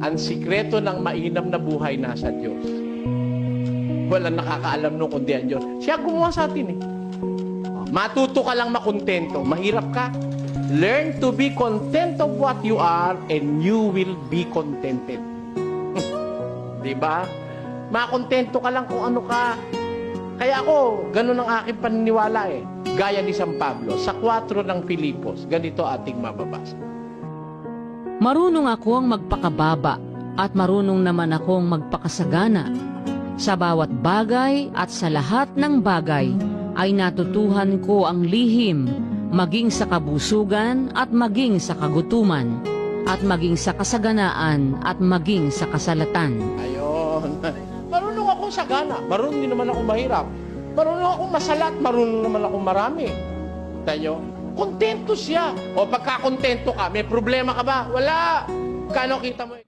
Ang sikreto ng mainam na buhay nasa Diyos. Walang nakakaalam nung kundi ang Diyos. Siya gumawa sa atin eh. Matuto ka lang makontento. Mahirap ka. Learn to be content of what you are and you will be contented. Diba? Makontento ka lang kung ano ka. Kaya ako, ganun ang aking paniniwala eh. Gaya ni San Pablo, sa 4 ng Filipos, ganito ating mababasa. Marunong akong magpakababa at marunong naman akong magpakasagana. Sa bawat bagay at sa lahat ng bagay ay natutuhan ko ang lihim, maging sa kabusugan at maging sa kagutuman, at maging sa kasaganaan at maging sa kasalatan. Ayun. Marunong akong sagana. Marunong din naman akong mahirap. Marunong akong masalat. Marunong naman akong marami. Tayo, kontento siya. O pagka kontento ka, may problema ka ba? Wala. Kano kita mo?